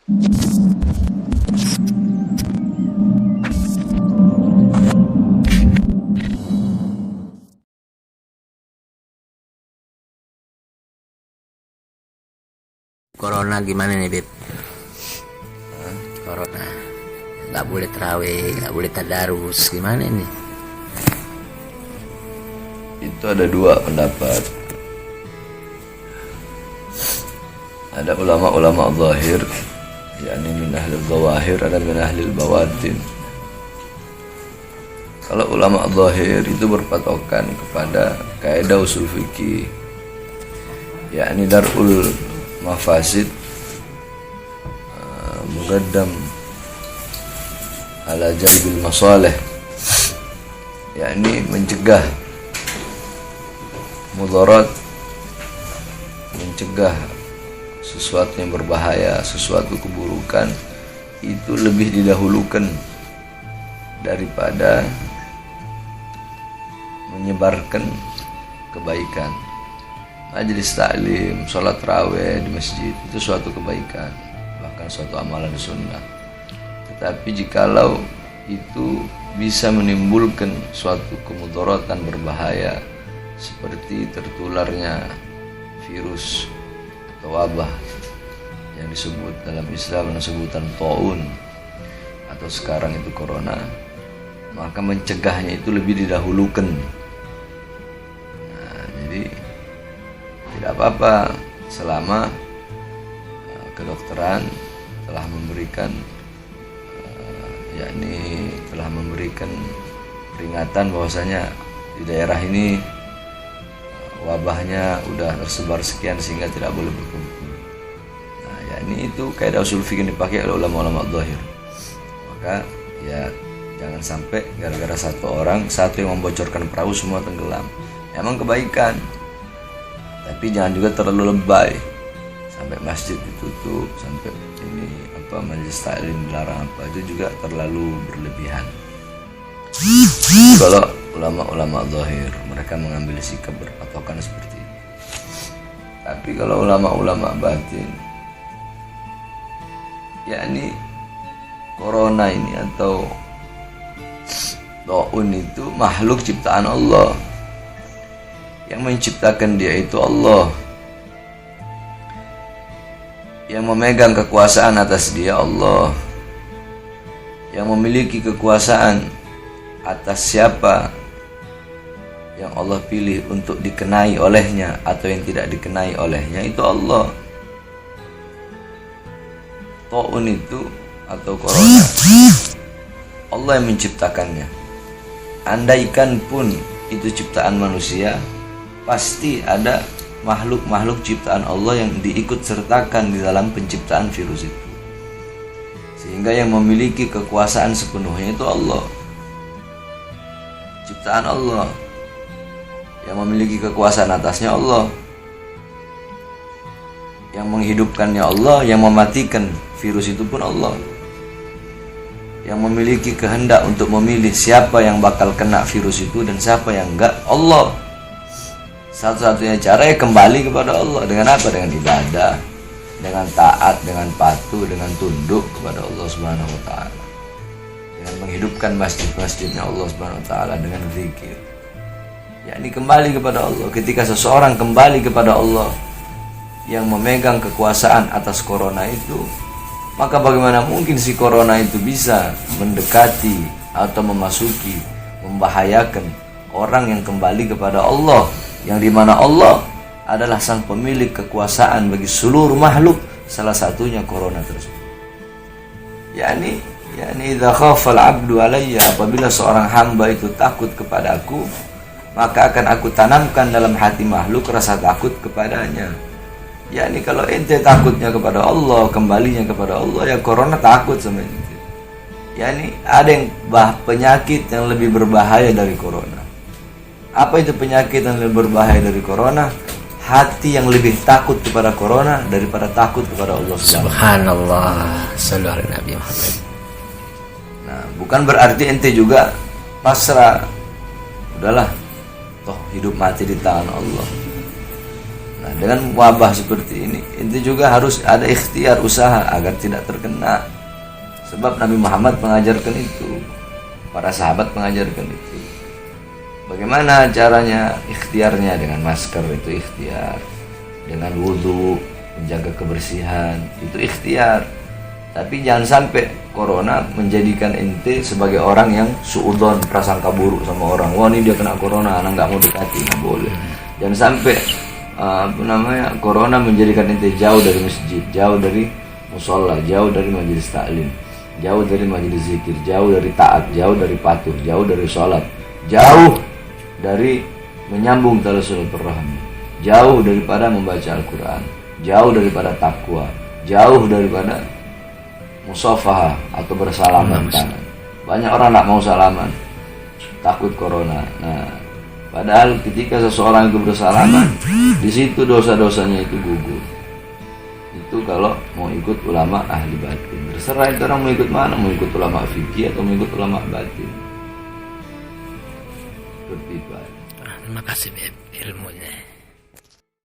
Corona gimana nih, Beb? Corona nggak boleh terawih, nggak boleh tadarus, gimana nih? Itu ada dua pendapat. Ada ulama-ulama zahir, yakni min ahli zawahir, ada min ahli bawatin. Kalau ulama zahir itu berpatokan kepada kaidah usul fikih, yakni darul mafasid muqaddam ala jalbil masalih, yakni mencegah mudarat, mencegah sesuatu yang berbahaya, sesuatu keburukan itu lebih didahulukan daripada menyebarkan kebaikan. Majelis taklim, sholat tarawih di masjid itu suatu kebaikan, bahkan suatu amalan sunnah. Tetapi jikalau itu bisa menimbulkan suatu kemudaratan berbahaya seperti tertularnya virus atau wabah yang disebut dalam Islam dengan sebutan taun atau sekarang itu corona, maka mencegahnya itu lebih didahulukan. Nah, jadi tidak apa-apa selama kedokteran telah memberikan yakni telah memberikan peringatan bahwasanya di daerah ini wabahnya udah tersebar sekian sehingga tidak boleh berkumpul. Nah, yakni itu kaidah usul fikih yang dipakai oleh ulama-ulama zahir. Maka ya jangan sampai gara-gara satu yang membocorkan perahu semua tenggelam. Emang kebaikan, tapi jangan juga terlalu lebay sampai masjid ditutup, sampai ini majelis taklim dilarang, itu juga terlalu berlebihan. Kalau ulama-ulama zahir mereka mengambil sikap berpatokan seperti itu. Tapi kalau ulama-ulama batin, yakni corona ini atau taun itu makhluk ciptaan Allah. Yang menciptakan dia itu Allah. Yang memegang kekuasaan atas dia Allah. Yang memiliki kekuasaan atas siapa yang Allah pilih untuk dikenai olehnya atau yang tidak dikenai olehnya itu Allah. Taun itu atau corona Allah yang menciptakannya. Andaikan pun itu ciptaan manusia, pasti ada makhluk-makhluk ciptaan Allah yang diikut sertakan di dalam penciptaan virus itu. Sehingga yang memiliki kekuasaan sepenuhnya itu Allah. Ciptaan Allah. Yang memiliki kekuasaan atasnya Allah. Yang menghidupkannya Allah, yang mematikan virus itu pun Allah. Yang memiliki kehendak untuk memilih siapa yang bakal kena virus itu dan siapa yang enggak, Allah. Satu-satunya cara ya kembali kepada Allah. Dengan apa? Dengan ibadah, dengan taat, dengan patuh, dengan tunduk kepada Allah Subhanahu wa taala. Dengan menghidupkan masjid-masjidnya Allah Subhanahu wa taala dengan zikir. Yakni kembali kepada Allah. Ketika seseorang kembali kepada Allah yang memegang kekuasaan atas corona itu, maka bagaimana mungkin si corona itu bisa mendekati atau memasuki, membahayakan orang yang kembali kepada Allah, yang dimana Allah adalah sang pemilik kekuasaan bagi seluruh makhluk, salah satunya corona tersebut. yakni idza khafal abdu alayya, apabila seorang hamba itu takut kepadaku, maka akan aku tanamkan dalam hati makhluk rasa takut kepadanya. Yakni kalau ente takutnya kepada Allah, kembalinya kepada Allah, ya corona takut sama ente. Yakni ada yang penyakit yang lebih berbahaya dari corona. Apa itu penyakit yang lebih berbahaya dari corona? Hati yang lebih takut kepada corona daripada takut kepada Allah Subhanallah. Sallallahu alaihi Nabi Muhammad. Nah, bukan berarti ente juga pasrah. Udahlah, toh hidup mati di tangan Allah. Nah, dengan wabah seperti ini, itu juga harus ada ikhtiar usaha agar tidak terkena. Sebab Nabi Muhammad mengajarkan itu, para sahabat mengajarkan itu. Bagaimana caranya? Ikhtiarnya dengan masker itu ikhtiar, dengan wudhu, menjaga kebersihan itu ikhtiar. Tapi jangan sampai corona menjadikan ente sebagai orang yang suudzon, prasangka buruk sama orang. Wah, ini dia kena corona, anak nggak mau dekati, nggak boleh. Jangan sampai corona menjadikan ente jauh dari masjid, jauh dari musola, jauh dari majelis taklim, jauh dari majelis zikir, jauh dari taat, jauh dari patuh, jauh dari sholat, jauh dari menyambung tali silaturahmi, jauh daripada membaca Al-Quran, jauh daripada takwa, jauh daripada musafahah atau bersalaman tangan. Banyak orang tak mau salaman, takut corona. Nah, padahal ketika seseorang itu bersalaman, di situ dosa-dosanya itu gugur. Itu kalau mau ikut ulama ahli batin. Terserah itu orang mau ikut mana, mau ikut ulama fikih atau mau ikut ulama batin. Seperti itu. Terima kasih ilmunya.